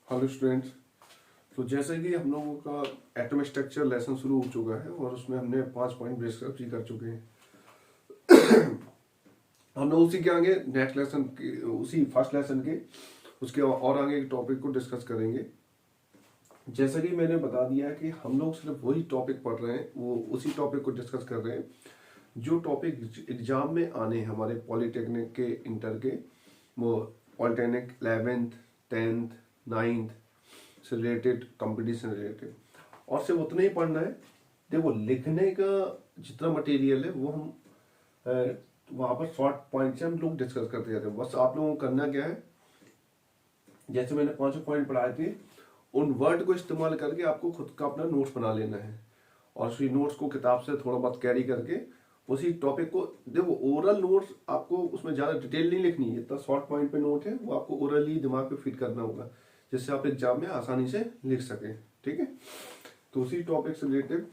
Hello students. तो जैसे कि हम लोगों का एटॉमिक स्ट्रक्चर लेसन शुरू हो चुका है और उसमें हमने 5 पॉइंट डिस्कस कर चुके हैं। हम लोग उसी के आगे नेक्स्ट लेसन के उसी फर्स्ट लेसन के उसके और आगे एक टॉपिक को डिस्कस करेंगे। जैसा कि मैंने बता दिया है कि हम लोग सिर्फ वही टॉपिक पढ़ रहे हैं, वो उसी टॉपिक को डिस्कस कर रहे हैं जो टॉपिक एग्जाम में आने हैं हमारे पॉलिटेक्निक के इंटर के। वो पॉलिटेक्निक 11th 10th 9th से रिलेटेड, कंपटीशन रिलेटेड, और सिर्फ उतना ही पढ़ना है। देखो, लिखने का जितना मटेरियल है वो हम वहाँ पर शॉर्ट पॉइंट से हम लोग डिस्कस करते जाते हैं। बस आप लोगों को करना क्या है, जैसे मैंने 5 पॉइंट पढ़ाए थे, उन वर्ड को इस्तेमाल करके आपको खुद का अपना नोट्स बना लेना है और उसी नोट्स को किताब से थोड़ा बहुत कैरी करके उसी टॉपिक को। देखो, ओरल नोट्स आपको उसमें ज़्यादा डिटेल नहीं लिखनी है, इतना शॉर्ट पॉइंट पे नोट है वो आपको ओरली दिमाग पे फिट करना होगा जिससे आप एग्जाम में आसानी से लिख सकें। ठीक है, तो उसी टॉपिक से रिलेटेड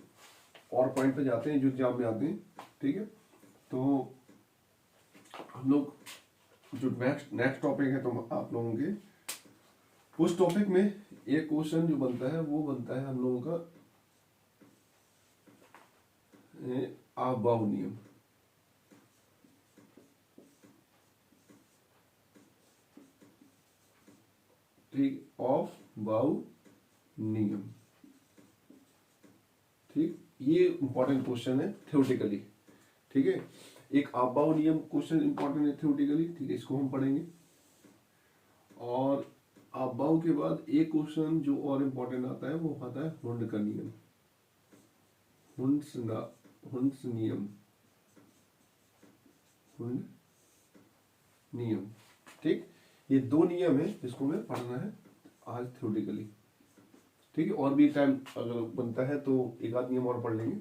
और पॉइंट पे जाते हैं जो एग्जाम में आते हैं। ठीक है, तो हम लोग जो नेक्स्ट टॉपिक है तो आप लोगों के उस टॉपिक में एक क्वेश्चन जो बनता है वो बनता है हम लोगों का आबव नियम। ठीक, ऑफ बाउ नियम। ठीक, ये इंपॉर्टेंट क्वेश्चन है थ्योरेटिकली। ठीक है, एक आबाउ नियम क्वेश्चन इंपॉर्टेंट है थ्योरेटिकली। ठीक है, इसको हम पढ़ेंगे। और आबाउ के बाद एक क्वेश्चन जो और इंपॉर्टेंट आता है वो आता है हुंड का नियम, हुंड्स नियम, हुंड नियम। ठीक, ये दो नियम है जिसको हमें पढ़ना है आज थ्योरेटिकली। ठीक है, और भी टाइम अगर बनता है तो एक आध नियम और पढ़ लेंगे।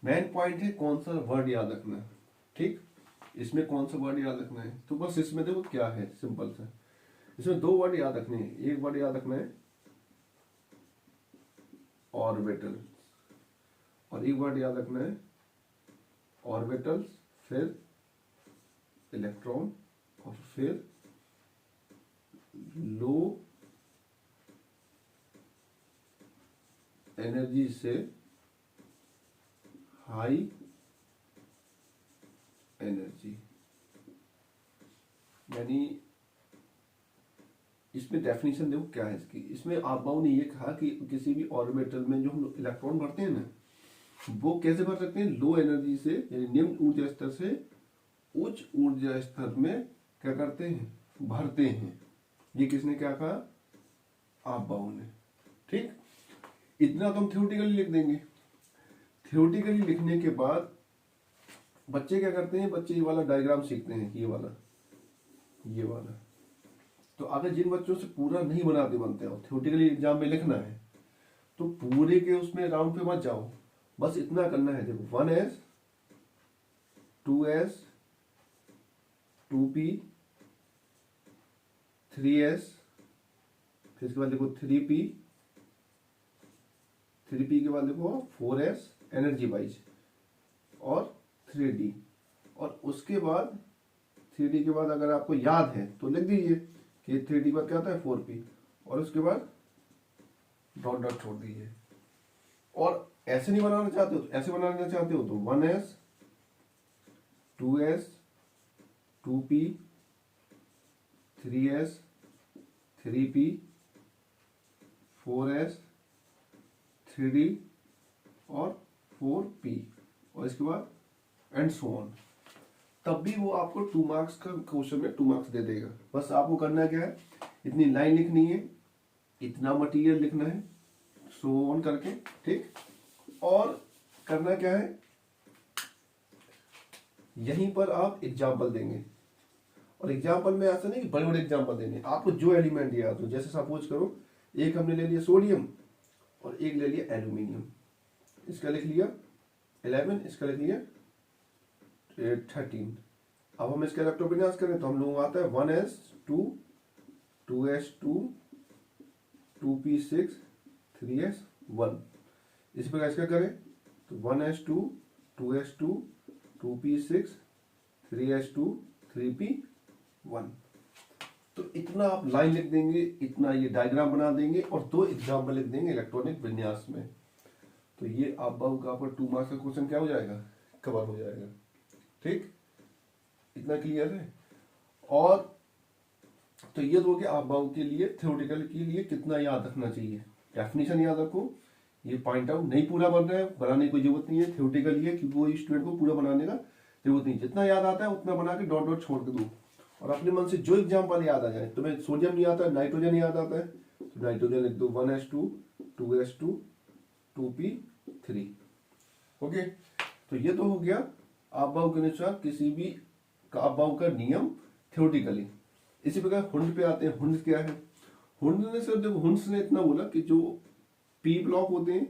मेन पॉइंट है कौन सा वर्ड याद रखना है। ठीक, इसमें कौन सा वर्ड याद रखना है, तो बस इसमें देखो क्या है, सिंपल सा। इसमें दो वर्ड याद रखने हैं। एक वर्ड याद रखना है ऑर्बिटल, और एक वर्ड याद रखना है ऑर्बिटल्स, फिर इलेक्ट्रॉन, और फिर लो एनर्जी से हाई एनर्जी। यानी इसमें डेफिनेशन देखो क्या है इसकी। इसमें आबाऊ ने ये कहा कि किसी भी ऑर्बिटल में जो हम इलेक्ट्रॉन भरते हैं ना, वो कैसे भर सकते हैं, लो एनर्जी से, यानी निम्न ऊर्जा स्तर से उच्च ऊर्जा स्तर में क्या करते हैं, भरते हैं। ये किसने क्या कहा, आबाऊ ने। ठीक, इतना तो हम थ्योरेटिकली लिख देंगे। थ्योरेटिकली लिखने के बाद बच्चे क्या करते हैं, बच्चे ये वाला डायग्राम सीखते हैं, ये वाला, ये वाला। तो अगर जिन बच्चों से पूरा नहीं बनाते बनते हो, थ्योरेटिकली एग्जाम में लिखना है, तो पूरे के उसमें राउंड पे मत जाओ, बस इतना करना है। देखो 1s 2s 2p 3s, फिर इसके बाद देखो 3p, 3p के बाद देखो 4s एनर्जी वाइज, और 3d, और उसके बाद 3d के बाद अगर आपको याद है तो लिख दीजिए कि 3d के बाद क्या आता है 4p, और उसके बाद डॉट डॉट छोड़ दीजिए। और ऐसे नहीं बनाना चाहते हो तो ऐसे बनाना चाहते हो तो 1s 2s 2p 3s 3p 4s 3d और 4p, और इसके बाद एंड सो ऑन। तब भी वो आपको 2 मार्क्स का क्वेश्चन में 2 मार्क्स दे देगा। बस आपको करना क्या है, इतनी लाइन लिखनी है, इतना मटेरियल लिखना है, सो ऑन करके। ठीक, और करना क्या है, यहीं पर आप एग्जाम्पल देंगे। और एग्जाम्पल में ऐसा नहीं कि बड़े बड़े एग्जाम्पल देने, आपको जो एलिमेंट याद हो। जैसे सपोज करो एक हमने ले लिया सोडियम और एक ले लिया एल्यूमिनियम, इसका लिख लिया 11, इसका लिख लिया 13। अब हम इसका इलेक्ट्रोविन्यास करें तो हम लोगों को आता है 1s2 2s2 2p6 3s1। इसी प्रकार इसका करें तो 1s2 2s2 2p6 3s2 3p1। तो इतना आप लाइन लिख देंगे, इतना ये डायग्राम बना देंगे और 2 एग्जाम्पल लिख देंगे इलेक्ट्रॉनिक विन्यास में, तो ये आप का आपका 2 मार्क्स का क्वेश्चन क्या हो जाएगा, कवर हो जाएगा। ठीक, इतना क्लियर है। और तो ये तो हो गया आप के लिए थ्योरेटिकल के लिए कितना याद रखना चाहिए, डेफिनेशन याद रखो, ये पॉइंट आउट नहीं पूरा बन रहा है, बनाने की कोई जरूरत नहीं है, थ्योरेटिकल है क्योंकि वो स्टूडेंट को पूरा बनाने का जरूरत नहीं, जितना याद आता है उतना बना के डॉट डॉट छोड़ के दो और अपने मन से जो एग्जाम्पल याद आ जाए। तुम्हें सोडियम नहीं आता है, नाइट्रोजन याद आता है तो नाइट्रोजन लिख दो 1s2 2s2 2p3। ओके, तो ये तो हो गया आप के अनुसार किसी भी आप का नियम थ्योरेटिकली। इसी प्रकार हुंड पे आते हैं। हुंड क्या है, हुंड ने सर जब हुंड ने इतना बोला कि जो पी ब्लॉक होते हैं,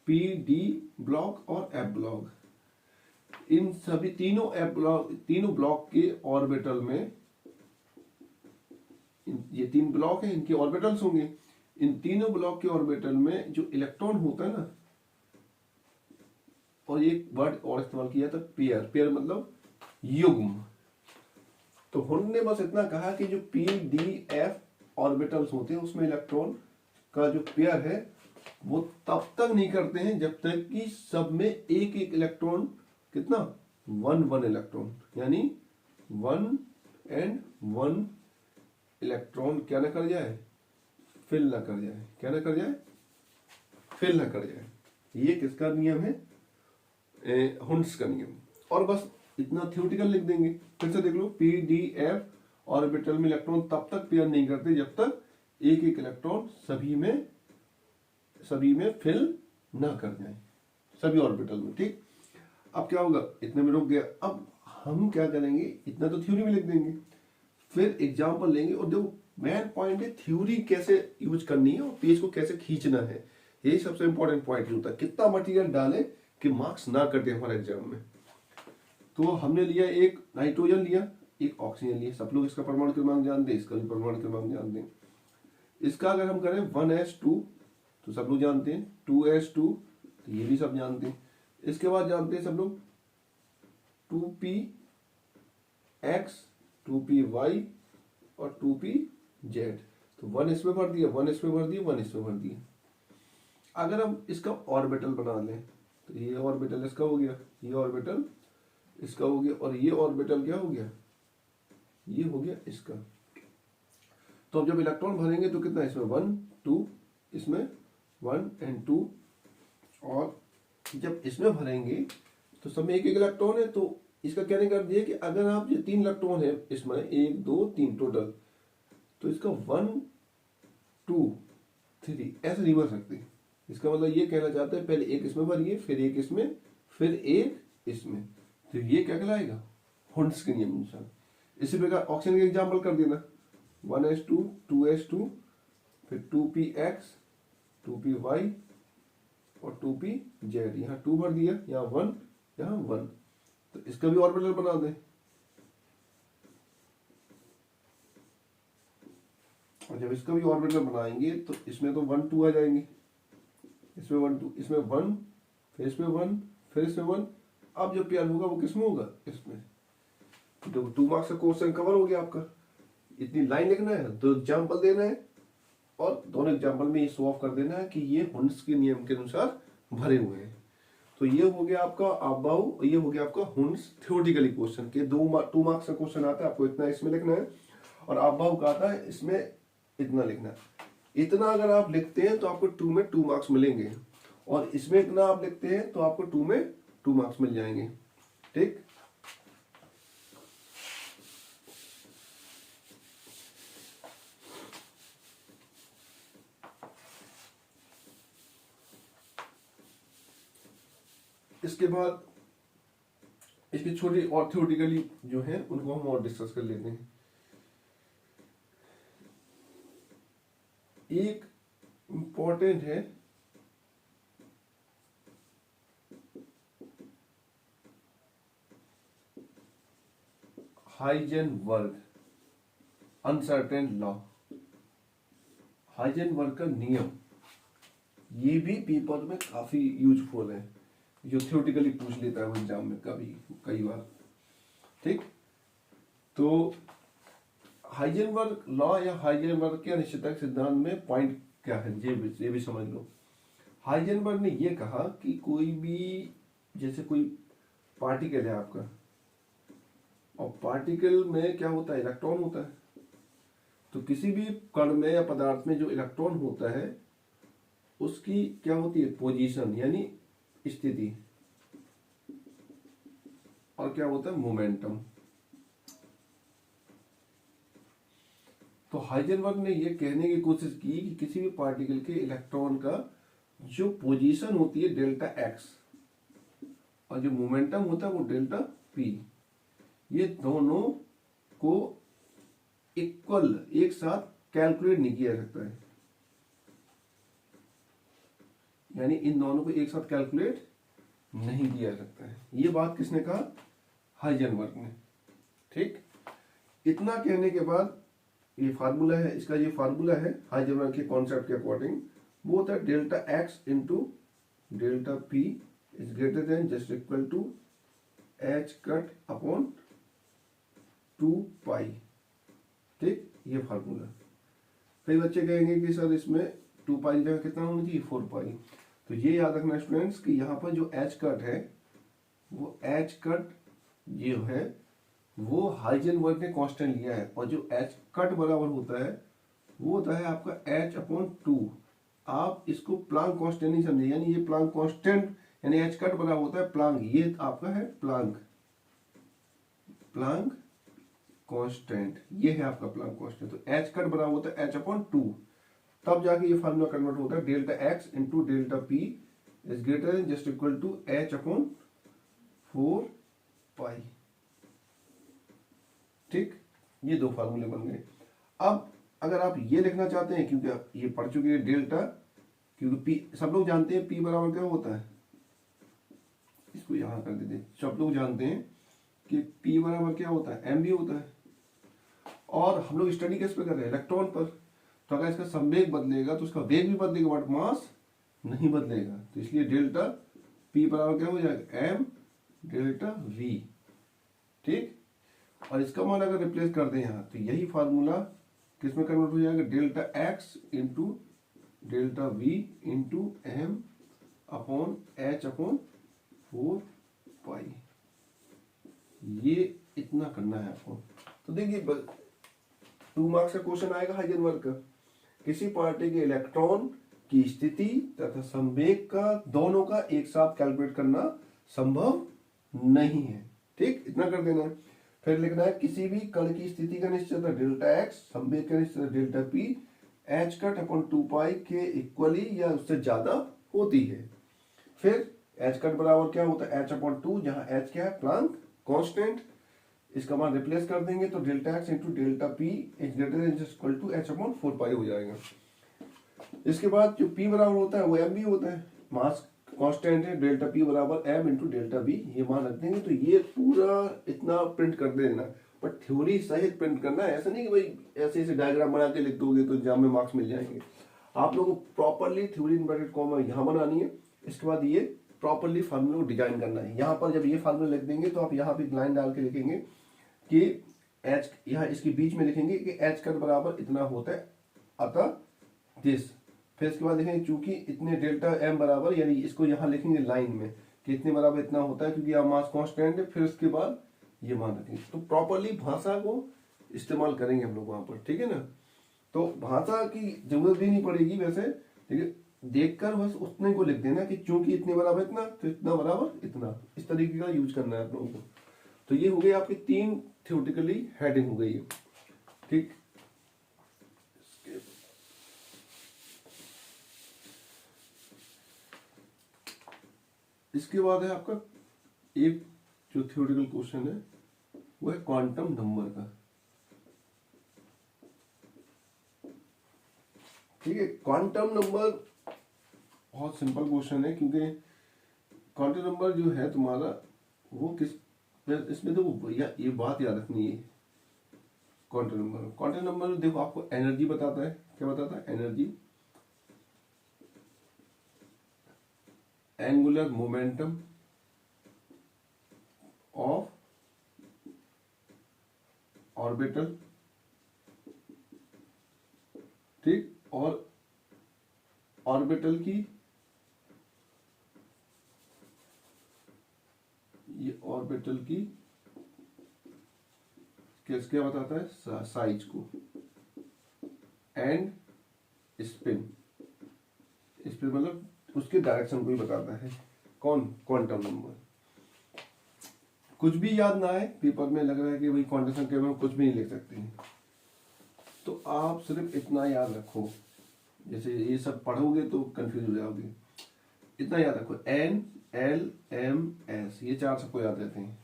पी डी ब्लॉक और एफ ब्लॉक, इन सभी तीनों ब्लॉक के ऑर्बिटल में, ये 3 ब्लॉक हैं, इनके ऑर्बिटल्स होंगे, इन तीनों ब्लॉक के ऑर्बिटल में जो इलेक्ट्रॉन होता है ना, और एक वर्ड और इस्तेमाल किया था पेयर, पेयर मतलब युग्म। तो हुंड ने बस इतना कहा कि जो पी डी एफ ऑर्बिटल्स होते हैं उसमें इलेक्ट्रॉन का जो पेयर है वो तब तक नहीं करते हैं जब तक कि सब में एक एक इलेक्ट्रॉन, कितना 1 इलेक्ट्रॉन, यानी 1 and 1 इलेक्ट्रॉन क्या ना कर जाए, फिल ना कर जाए, क्या ना कर जाए, फिल ना कर जाए। ये किसका नियम है, हुंड्स का नियम। और बस इतना थ्योरेटिकल लिख देंगे। फिर से देख लो, पी डी एफ ऑर्बिटल में इलेक्ट्रॉन तब तक पेयर नहीं करते जब तक एक एक इलेक्ट्रॉन सभी में फिल ना कर जाए, सभी ऑर्बिटल में। ठीक, अब क्या होगा, इतने में रुक गया। अब हम क्या करेंगे, इतना तो थ्योरी में लिख देंगे, फिर एग्जाम्पल लेंगे। और देखो मेन पॉइंट है थ्योरी कैसे यूज करनी है और पेज को कैसे खींचना है, यही सबसे इंपॉर्टेंट पॉइंट होता है। कितना मटेरियल डाले कि मार्क्स ना कटे हमारे एग्जाम में। तो हमने लिया एक नाइट्रोजन लिया, एक ऑक्सीजन लिया, सब लोग इसका परमाणु क्रमांक जानते हैं, इसका भी परमाणु क्रमांक जानते हैं। इसका अगर हम करें 1s2 तो सब लोग जानते हैं, 2s2 तो ये भी सब जानते हैं। इसके बाद जानते हैं सब लोग 2px 2py और 2pz। तो 1 इसमें भर दिया, 1 इसमें भर दिया, 1 इसमें भर दिया। अगर हम इसका ऑर्बिटल बना लें तो ये ऑर्बिटल इसका हो गया, ये ऑर्बिटल इसका हो गया, और ये ऑर्बिटल क्या हो गया, ये हो गया इसका। तो अब जब इलेक्ट्रॉन भरेंगे तो कितना, इसमें 1 2, इसमें 1 and 2, और जब इसमें भरेंगे तो सब में एक एक इलेक्ट्रॉन है। तो इसका कहने का दिया कि अगर आप ये 3 इलेक्ट्रॉन है इसमें, 1 2 3 टोटल, तो इसका 1 2 3 ऐसे नहीं भर सकते। इसका मतलब ये कहना चाहते हैं पहले एक इसमें भरिए, फिर एक इसमें, फिर एक इसमें, तो ये क्या कहलाएगा, हुंड्स के नियम अनुसार। इसी प्रकार ऑक्सीजन का एग्जाम्पल कर देना, 1s2 2s2 फिर 2px 2py और 2pz। यहाँ 2 भर दिया, यहाँ 1, यहाँ 1, तो इसका भी ऑर्बिटल बना दें। और जब इसका भी ऑर्बिटल बनाएंगे तो इसमें तो 1 2 आ जाएंगे, इसमें 1 2, इसमें 1, फिर इसमें 1, फिर इसमें 1। अब जो पेयर होगा वो किसमें होगा, इसमें। तो 2 मार्क्स का क्वेश्चन कवर हो गया आपका। इतनी लाइन लिखना है, 2 एग्जाम्पल देना है, और दोनों एग्जाम्पल में ये शो ऑफ कर देना है कि ये हुंड्स के नियम के अनुसार भरे हुए हैं। तो ये हो गया आपका आबाऊ, ये हो गया आपका हुंड्स थ्योरेटिकली क्वेश्चन के 2 मार्क्स का क्वेश्चन आता है, आपको इतना इसमें लिखना है, और आबाऊ का आता है इसमें इतना लिखना है। इतना अगर आप लिखते हैं तो आपको 2 में 2 मार्क्स मिलेंगे, और इसमें इतना आप लिखते हैं तो आपको 2 में 2 मार्क्स मिल जाएंगे। ठीक, इसके बाद इसकी छोटी और थ्योरेटिकली जो है उनको हम और डिस्कस कर लेते हैं। एक इंपॉर्टेंट है हाइजेनबर्ग अनसर्टेन लॉ, हाइजेनबर्ग का नियम। ये भी पेपर में काफी यूजफुल है, जो थ्योरेटिकली पूछ लेता है वो एग्जाम में कई बार। ठीक, तो हाइजेनबर्ग लॉ या हाइजेनबर्ग के अनिश्चितता के सिद्धांत में पॉइंट क्या है, ये भी समझ लो। हाइजेनबर्ग ने ये कहा कि कोई भी, जैसे कोई पार्टिकल है आपका, और पार्टिकल में क्या होता है, इलेक्ट्रॉन होता है। तो किसी भी कण में या पदार्थ में जो इलेक्ट्रॉन होता है उसकी क्या होती है, पोजीशन यानी स्थिति, और क्या होता है, मोमेंटम। तो हाइजेनबर्ग ने यह कहने की कोशिश की कि किसी भी पार्टिकल के इलेक्ट्रॉन का जो पोजीशन होती है डेल्टा एक्स, और जो मोमेंटम होता है वो डेल्टा पी, ये दोनों को इक्वल एक साथ कैलकुलेट नहीं किया जा सकता है। यानी इन दोनों को एक साथ कैलकुलेट नहीं किया जा सकता है। ये बात किसने कहा, हाइजेनबर्ग ने। ठीक, इतना कहने के बाद ये फार्मूला है, इसका ये फार्मूला है हाइजेनबर्ग के कॉन्सेप्ट के अकॉर्डिंग, वो होता है delta x into delta p is greater than just equal to h cut upon 2 pi. ठीक, ये फार्मूला। कई बच्चे कहेंगे कि सर इसमें 2 पाई की जगह कितना होना चाहिए, 4 पाई। तो ये याद रखना स्टूडेंट्स कि यहाँ पर जो एच कट है, वो एच कट जो है वो हाइजेनबर्ग ने कांस्टेंट लिया है, और जो एच कट बराबर होता है वो होता है आपका एच अपॉन 2। आप इसको प्लांक कांस्टेंट नहीं समझे, यानी ये प्लांक कांस्टेंट, यानी एच कट बराबर होता है प्लांक, ये आपका है प्लांक कांस्टेंट, ये है आपका प्लांक कांस्टेंट। तो एच कट बराबर होता है एच अपॉन 2, तब जाके ये फार्मूला कन्वर्ट होता है delta x into delta p is greater than just equal to h upon 4 pi. ठीक, ये दो फार्मूले बन गए। अब अगर आप ये लिखना चाहते हैं, क्योंकि आप ये पढ़ चुके हैं डेल्टा, क्योंकि पी सब लोग जानते हैं पी बराबर क्या होता है, इसको यहां कर देते हैं। सब लोग जानते हैं कि पी बराबर क्या होता है, एम बी होता है, और हम लोग स्टडी किस पे कर रहे हैं, इलेक्ट्रॉन पर। तो अगर इसका संवेग बदलेगा तो उसका वेग भी बदलेगा, बट मास नहीं बदलेगा। तो इसलिए डेल्टा पी बराबर क्या हो जाएगा, एम डेल्टा वी। ठीक, और इसका मान अगर रिप्लेस कर दें यहाँ, तो यही फार्मूला किसमें कन्वर्ट हो जाएगा, delta x into delta v into m upon h upon 4 pi. ये इतना करना है आपको। तो देखिए 2 मार्क्स का क्वेश्चन आएगा हाइजेनबर्ग का, किसी पार्टी के इलेक्ट्रॉन की स्थिति तथा संवेग का दोनों का एक साथ कैलकुलेट करना संभव नहीं है। ठीक, इतना कर देना है। फिर लिखना है किसी भी कण की स्थिति का निश्चयता डेल्टा एक्स, संवेग का निश्चयता delta P H cut upon 2 pi के इक्वली या उससे ज्यादा होती है। फिर एच कट बराबर क्या होता है, एच अपॉन 2, जहां एच क्या है, प्लांक कांस्टेंट। इसका मान रिप्लेस कर देंगे तो delta x into delta p is greater than equal to h upon 4 pi हो जाएगा। इसके बाद जो पी बराबर होता है वो एम बी होता है, मास कांस्टेंट है, डेल्टा पी बराबर एम इंटू डेल्टा बी, ये मान रख देंगे। तो ये पूरा इतना प्रिंट कर देना, बट थ्योरी सहित प्रिंट करना है। ऐसा नहीं कि भाई ऐसे ऐसे डायग्राम बना के लिख दोगे तो एग्जाम में मार्क्स मिल जाएंगे। आप लोगों को प्रॉपरली थ्योरी इन्वर्टेड कॉमा यहाँ बनानी है, इसके बाद ये प्रॉपरली फार्मूले को डिजाइन करना है। यहाँ पर जब ये फार्मूला लिख देंगे तो आप यहाँ पे लाइन डाल के लिखेंगे कि एच, यहाँ इसके बीच में लिखेंगे कि एच कट बराबर इतना होता है, अतः दिस। फिर इसके बाद देखेंगे चूंकि इतने डेल्टा एम बराबर, यानी इसको यहाँ लिखेंगे लाइन में कि इतने बराबर इतना होता है, क्योंकि यहाँ मास कांस्टेंट है। फिर उसके बाद ये मान रखेंगे। तो प्रॉपरली भाषा को इस्तेमाल करेंगे हम लोग वहां पर, ठीक है ना। तो भाषा की जरूरत भी नहीं पड़ेगी वैसे, लेकिन देखकर बस उतने को लिख देना कि चूंकि इतने बराबर इतना तो इतना बराबर इतना, इस तरीके का यूज करना है आप लोगों को। तो ये हो गई आपकी 3 थ्योरेटिकली हेडिंग हो गई है। ठीक, इसके बाद है आपका एक जो थ्योरेटिकल क्वेश्चन है वो है क्वांटम नंबर का। ठीक है, क्वांटम नंबर बहुत सिंपल क्वेश्चन है, क्योंकि क्वांटम नंबर जो है तुम्हारा वो किस, इसमें तो ये बात याद रखनी है। क्वांटम नंबर देखो आपको एनर्जी बताता है। क्या बताता है, energy, angular momentum of orbital orbital की, ये ऑर्बिटल की क्या बताता है, साइज को, एंड स्पिन, स्पिन मतलब उसके डायरेक्शन को ही बताता है। कौन? Quantum number. कुछ भी याद ना आए पेपर में, लग रहा है कि भाई क्वांटम संख्या में कुछ भी नहीं लिख सकते हैं, तो आप सिर्फ इतना याद रखो, जैसे ये सब पढ़ोगे तो कंफ्यूज हो जाओगे। इतना याद रखो, एन एल एम एस, ये चार सबको याद रहते हैं।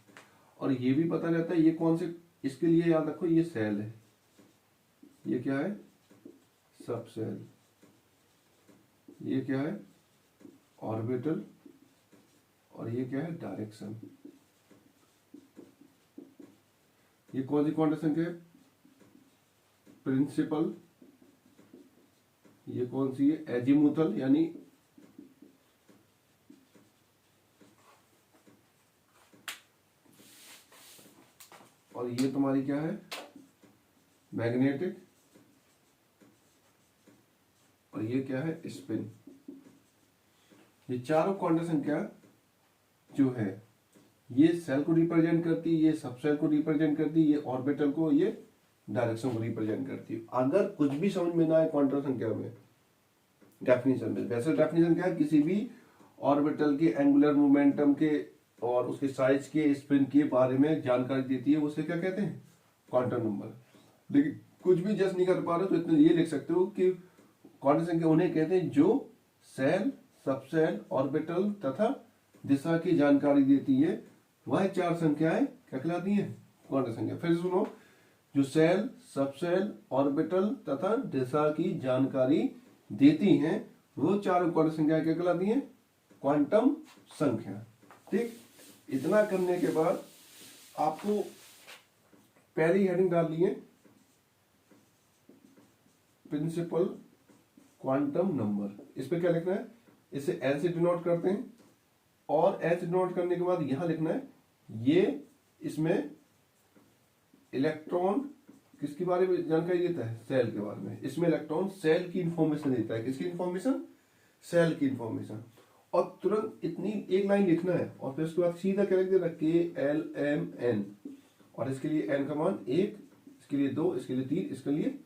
और ये भी पता रहता है ये कौन से, इसके लिए याद रखो ये सेल है, ये क्या है, सब सेल, ये क्या है, ऑर्बिटल, और ये क्या है, डायरेक्शन। ये कौन सी क्वांटम संख्या है, प्रिंसिपल। ये कौन सी है, एजीमुथल, यानी और ये तुम्हारी क्या है, मैग्नेटिक, और ये क्या है, स्पिन। ये चारों क्वांटम संख्या जो है ये सेल को रिप्रेजेंट करती है, ये सब सेल को रिप्रेजेंट करती है, ये ऑर्बिटल को, ये डायरेक्शन को रिप्रेजेंट करती है। अगर कुछ भी समझ में ना आए क्वांटम संख्या में, डेफिनेशन में, वैसे डेफिनेशन क्या है, किसी भी ऑर्बिटल के एंगुलर मोमेंटम के और उसके साइज के, स्पिन के बारे में जानकारी देती है, उसे क्या कहते हैं, क्वांटम नंबर। लेकिन कुछ भी जस्ट नहीं कर पा रहे तो इतना ये लिख सकते हो कि क्वांटम संख्या उन्हें कहते हैं जो सेल, सबसेल, ऑर्बिटल तथा दिशा की जानकारी देती है। वह चार संख्याएं क्या कहलाती हैं, क्वांटम संख्या। फिर सुनो, जो सेल, सबसेल, ऑर्बिटल तथा दिशा की जानकारी देती हैं, वो चार क्वांटम संख्याएं क्या कहलाती हैं, क्वांटम संख्या। ठीक, इतना करने के बाद आपको पहली हेडिंग डाल ली है, प्रिंसिपल क्वांटम नंबर। इस पे क्या लिखना है, इसे एल से डिनोट करते हैं, और एल से डिनोट करने के बाद यहां लिखना है, ये इसमें इलेक्ट्रॉन किसके बारे में जानकारी देता है, सेल के बारे में। इसमें इलेक्ट्रॉन सेल की इंफॉर्मेशन देता है, किसकी इंफॉर्मेशन, सेल की इंफॉर्मेशन। और तुरंत इतनी एक लाइन लिखना है, और फिर उसके बाद सीधा क्या लिख देना, के एल एम एन, और इसके लिए एन का मान 1, इसके लिए 2, इसके लिए 3, इसके लिए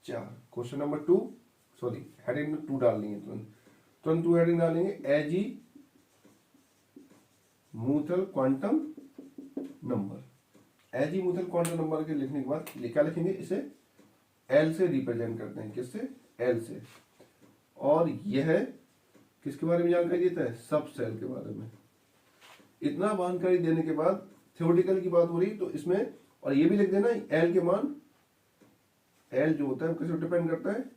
4। क्वेश्चन नंबर 2, सॉरी हेडिंग 2 डालनी है, तुरंत 2 हेडिंग डालेंगे, एजी मूथल क्वांटम नंबर। एजी मूथल क्वांटम नंबर के लिखने के बाद क्या लिखेंगे, इसे एल से रिप्रेजेंट करते हैं, किससे, एल से। और यह किसके बारे में जानकारी देता है, सब सेल के बारे में। इतना जानकारी देने के बाद थ्योरेटिकल की बात हो रही तो इसमें, और ये भी लिख देना, एल के मान, एल जो होता है किस पर डिपेंड करता है,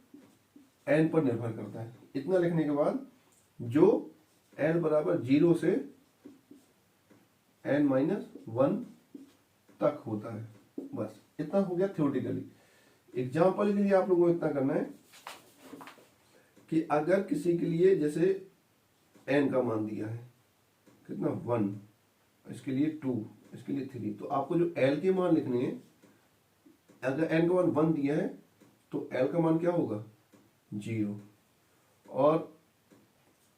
एन पर निर्भर करता है। इतना लिखने के बाद जो एल बराबर 0 से n-1 तक होता है, बस इतना हो गया थ्योरेटिकली। एग्जाम्पल के लिए आप लोगों को इतना करना है कि अगर किसी के लिए जैसे n का मान दिया है कितना, 1, इसके लिए 2, इसके लिए 3, तो आपको जो l के मान लिखने हैं, अगर n का मान 1 दिया है तो l का मान क्या होगा, 0। और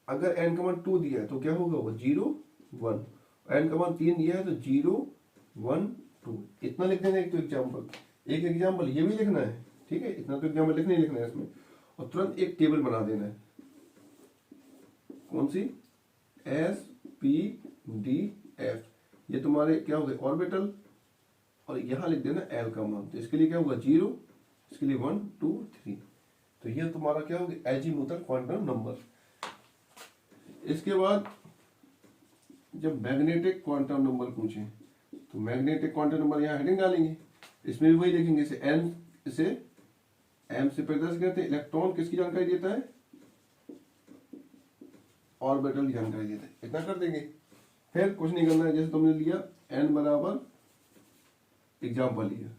अगर n का मान 2 दिया है तो क्या होगा, वो 0, 1। n का मान 3 दिया है तो 0, 1, 2। इतना लिख देना एक तो एग्जाम्पल, एक एग्जाम्पल ये भी लिखना है, ठीक है। इतना तो एग्जाम्पल लिखना ही लिखना है इसमें, और तुरंत एक टेबल बना देना है, कौन सी, एस पी डी एफ। ये तुम्हारे क्या हो गए, ऑर्बिटल, और यहां लिख देना एल का मान। तो इसके लिए क्या होगा, 0, इसके लिए 1, 2, 3। तो ये तुम्हारा क्या होगा, एजीमुथल क्वांटम नंबर। इसके बाद जब मैग्नेटिक क्वांटम नंबर पूछे तो मैग्नेटिक क्वांटम नंबर यहाँ हेडिंग डालेंगे, इसमें भी वही लिखेंगे, इसे एन, इसे एम से प्रदर्शित करते हैं। इलेक्ट्रॉन किसकी जानकारी देता है, ऑर्बिटल की जानकारी देता है। इतना कर देंगे, फिर कुछ नहीं करना है। जैसे तुमने लिया एन बराबर, एग्जाम्पल लिया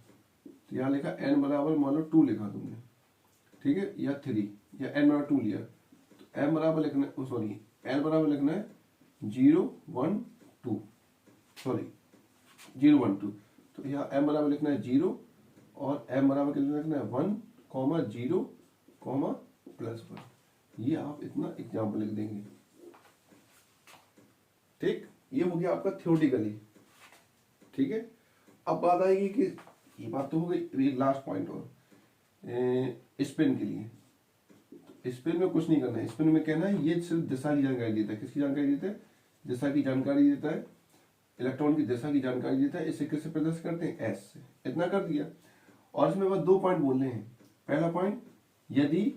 तो यहाँ लिखा एन बराबर मान लो 2 लिखा तुमने, ठीक है, या 3, या एन बराबर 2 लिया तो एम बराबर लिखना है, सॉरी एल बराबर लिखना है 0, 1, 2, सॉरी 0, 1, 2। तो यहाँ एम बराबर लिखना है 0, और एम बराबर कितना लिखना है 1, 0, +1। ये आप इतना एग्जाम्पल लिख देंगे। ठीक, ये हो गया आपका थ्योरेटिकली। ठीक है, अब बात आएगी कि ये बात तो हो गई, लास्ट पॉइंट और स्पिन के लिए। स्पिन में कुछ नहीं करना है, स्पिन में कहना है ये सिर्फ दिशा की जानकारी देता है। किसकी जानकारी देता है? दिशा की जानकारी देता है, इलेक्ट्रॉन की दिशा की जानकारी देता है। इसे किससे प्रदर्शित करते हैं? एस से। इतना कर दिया। और इसमें बस 2 पॉइंट बोलने हैं। पहला पॉइंट, यदि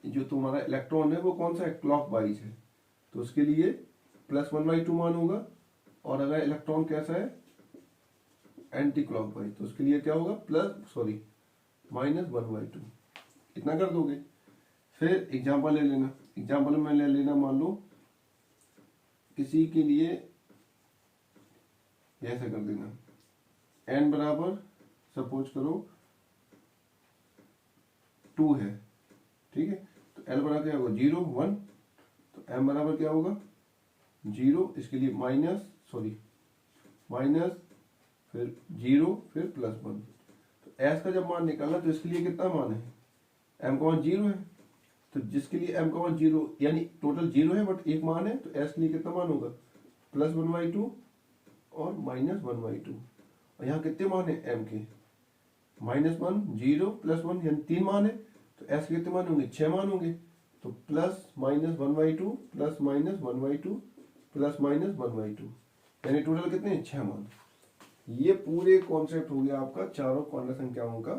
जो तुम्हारा इलेक्ट्रॉन है वो कौन सा है? क्लॉकवाइज है, तो उसके लिए +1/2 मान होगा। और अगर इलेक्ट्रॉन कैसा है? एंटी क्लॉकवाइज, तो उसके लिए क्या होगा? -1/2। इतना कर दोगे। फिर एग्जाम्पल ले लेना। एग्जाम्पल में ले लेना, मान लो किसी के लिए ऐसा कर देना, n बराबर सपोज करो 2 है। ठीक है, तो l बराबर क्या होगा? 0 1, तो m बराबर क्या होगा? 0। इसके लिए माइनस फिर 0 फिर +1। तो s का जब मान निकालना तो इसके लिए कितना मान है? m का मान 0 है, तो जिसके लिए m का मान 0 यानी टोटल 0 है बट एक मान है, तो s के लिए कितना मान होगा? +1/2 और -1/2। और यहाँ कितने मान है m के? -1 0 +1 यानी 3 मान है, तो s के कितने मान होंगे? 6 मान होंगे। तो +-1/2 +-1/2 +-1/2 यानी टोटल कितने हैं? 6 मान। ये पूरे कॉन्सेप्ट हो गया आपका चारों क्वांटम संख्याओं का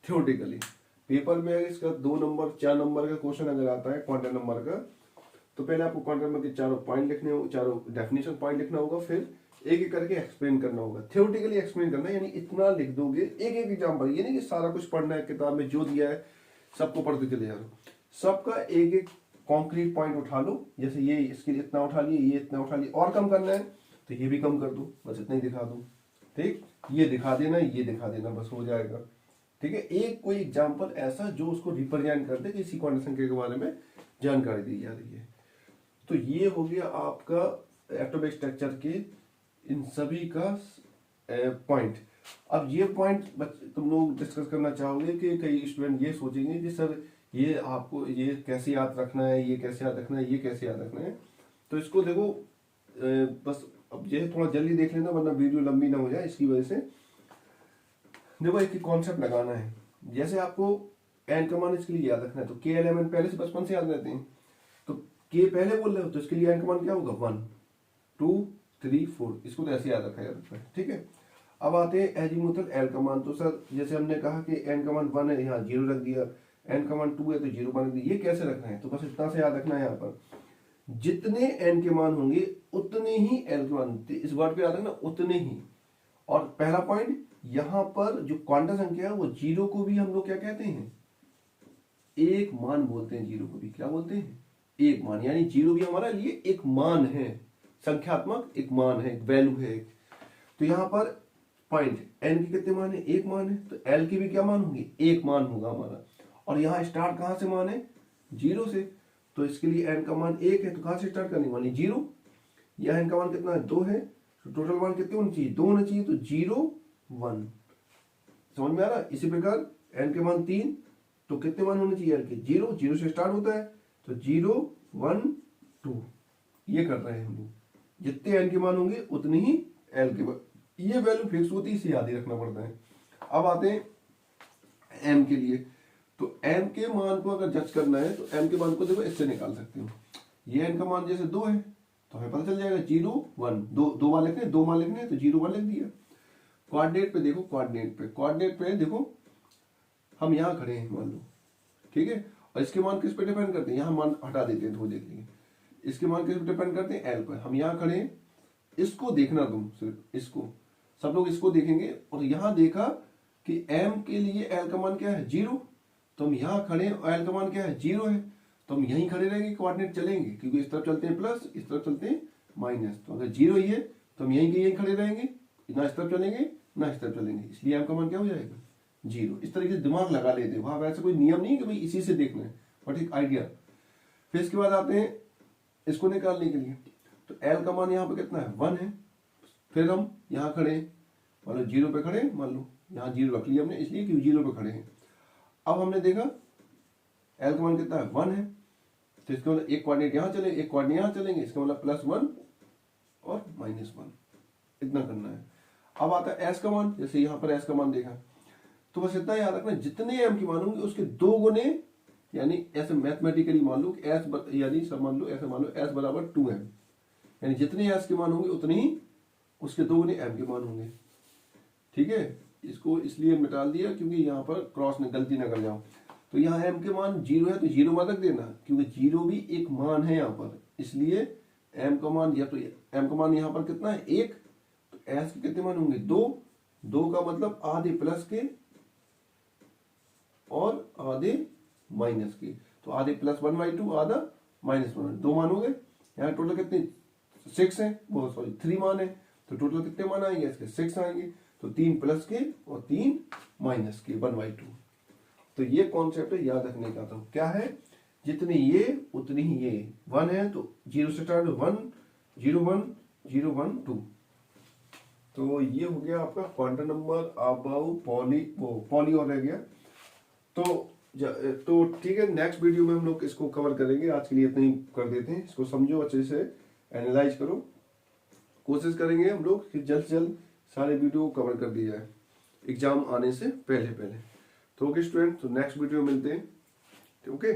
थ्योरेटिकली। पेपर में इसका 2 नंबर 4 नंबर का क्वेश्चन अगर आता है क्वांटम नंबर का, तो पहले आपको क्वांटम नंबर के चारों पॉइंट लिखने होंगे, चारों डेफिनेशन पॉइंट लिखना होगा, फिर एक एक करके एक्सप्लेन करना होगा। थ्योरेटिकली एक्सप्लेन करना है, यानी इतना लिख दोगे एक एक एग्जाम्पल। ये नहीं कि सारा कुछ पढ़ना है, किताब में जो दिया है सबको पढ़ते चले जा रहे हो। सबका एक एक कॉन्क्रीट पॉइंट उठा लो। जैसे ये इसके लिए इतना उठा लिए, ये इतना उठा लिए, और कम करना है तो ये भी कम कर दो, बस इतना ही दिखा दो। ठीक, ये दिखा देना, ये दिखा देना, बस हो जाएगा। ठीक है, एक कोई एग्जाम्पल ऐसा जो उसको रिप्रेजेंट कर दे, किसी क्वांटम संख्या के बारे में जानकारी दी जा रही है। तो ये हो गया आपका एटॉमिक स्ट्रक्चर के इन सभी का पॉइंट। अब ये पॉइंट तुम लोग डिस्कस करना चाहोगे कि कई स्टूडेंट ये सोचेंगे कि सर ये आपको ये कैसे याद रखना है, ये कैसे याद रखना है, ये कैसे याद रखना है। तो इसको देखो, बस अब ये थोड़ा जल्दी देख लेना वरना वीडियो लंबी ना हो जाए, इसकी वजह से। देखो एक कॉन्सेप्ट लगाना है। जैसे आपको n का मान इसके लिए याद रखना है, तो k एलिमेंट पहले से बचपन से याद रहते हैं, तो k पहले बोल रहे हो तो इसके लिए n का मान क्या होगा? 1 2 3 4। इसको तो ऐसे याद रखा जाता है। ठीक है, अब आते हैं एजीमुथल l का मान। तो सर जैसे हमने कहा कि n का मान 1 है, यहाँ 0 रख दिया, n का मान 2 है तो 0 मान रख दिया। ये कैसे रखना है? तो बस इतना से याद रखना है, यहाँ पर जितने n के मान होंगे उतने ही l के मान, इस वर्ड पे याद रखना, उतने ही। और पहला पॉइंट, यहां पर जो क्वांटम संख्या है वो 0 को भी हम लोग क्या कहते हैं? एक मान बोलते हैं। 0 को भी क्या बोलते हैं? एक मान। यानी 0 भी हमारा लिए एक मान है, संख्यात्मक एक मान है, एक वैल्यू है। तो यहां पर पॉइंट n के कितने मान है? एक मान है, तो l के भी क्या मान होंगे? एक मान होगा हमारा। और यहाँ स्टार्ट कहां से मान है? 0 से, तो इसके लिए n का मान 1 है, तो कहां से स्टार्ट करने वाले? 0। यह n का मान कितना है? 2 है, तो टोटल मान कितने होने चाहिए? 2 होने चाहिए, तो 0 1। समझ में आ रहा है? इसी प्रकार n के मान 3, तो कितने मान होने चाहिए l के? 0 0 से स्टार्ट होता है, तो 0 1 2। ये कर रहे हैं हम लोग। जितने n के मान होंगे उतने ही l के मान, ये वैल्यू फिक्स होती है, इसे याद ही रखना पड़ता है। अब आते हैं m के लिए। तो m के मान को अगर जज करना है तो m के मान को देखो इससे निकाल सकते हो। ये n का मान जैसे 2 है तो हमें पता चल जाएगा 0 1, 2 मान लिखने, 2 मान लिखने, तो 0 1 लिख दिया। कोऑर्डिनेट पे देखो, कोऑर्डिनेट पे देखो, हम यहाँ खड़े हैं मान लो, ठीक है, और इसके मान किस पे डिपेंड करते हैं? यहाँ मान हटा देते हैं, तो देख लेंगे। इसके मान किस पे डिपेंड करते हैं? एल पर। हम यहाँ खड़े हैं, इसको देखना तुम, सिर्फ इसको, सब लोग इसको देखेंगे। और यहाँ देखा कि एम के लिए एल का मान क्या है? 0। तो हम यहाँ खड़े हैं और एल का मान क्या है? 0 है, तो हम यहीं खड़े रहेंगे, कोऑर्डिनेट चलेंगे, क्योंकि इस तरफ चलते हैं प्लस, इस तरफ चलते हैं माइनस। तो अगर 0 ही है तो हम यहीं के यहीं खड़े रहेंगे, ना इस तरफ चलेंगे ना इस तरफ चलेंगे, इसलिए एम का मान क्या हो जाएगा? 0। इस तरीके से दिमाग लगा लेते हैं। वहां वैसे कोई नियम नहीं कि भाई इसी से देखना है, बट एक आइडिया। फिर इसके बाद आते हैं इसको निकालने के लिए। तो एल का मान यहाँ पे कितना है? 1 है। फिर हम यहाँ खड़े हैं, मान लो 0 पे खड़े, मान लो यहाँ 0 रख लिया हमने, इसलिए कि 0 पे खड़े हैं। अब हमने देखा एल का मान कितना है 1 है, तो इसका मतलब एक कोऑर्डिनेट यहाँ चलेंगे, एक कोऑर्डिनेट यहाँ चलेंगे, इसका मतलब +1 और -1, इतना करना है। अब आता है एस का मान, जैसे यहाँ पर एस का मान देखा, तो बस इतना याद रखना, जितने एम की मान होंगे उसके 2 गुने, यानी ऐसे मैथमेटिकली मान लो एस, यानी सब मान लो ऐसे मान लो एस बराबर 2m, यानी जितने एस के मान होंगे उतने ही उसके 2 गुने एम के मान होंगे। ठीक है, इसको इसलिए मिटा दिया क्योंकि यहाँ पर क्रॉस में गलती ना कर जाओ। तो यहाँ एम के मान 0 है तो 0 मत रख देना, क्योंकि 0 भी एक मान है यहाँ पर, इसलिए एम का मान, या तो एम का मान यहाँ पर कितना है 1, तो एस के कितने मान होंगे 2, 2 का मतलब आधे प्लस के और आधे माइनस के, तो आधे +1/2 आधा -1, 2 मान हो गए। यहाँ टोटल कितने 6 है, वो सॉरी 3 मान है, तो टोटल कितने मान आएंगे इसके 6 आएंगे, तो 3 प्लस के और 3 माइनस के 1/2। तो ये कॉन्सेप्ट है, याद रखने का। तो क्या है, जितने ये उतनी ही ये, 1 है तो 0 से स्टार्ट 1 0 1 0 1 2। तो ये हो गया आपका क्वांटम नंबर अबाउट पॉली और रह गया। तो ठीक है, नेक्स्ट वीडियो में हम लोग इसको कवर करेंगे। आज के लिए इतना ही कर देते हैं, इसको समझो अच्छे से, एनालाइज करो, कोशिश करेंगे हम लोग कि जल्द से जल्द सारे वीडियो को कवर कर दिया जाए एग्जाम आने से पहले। तो ओके स्टूडेंट, तो नेक्स्ट वीडियो में मिलते हैं। ओके।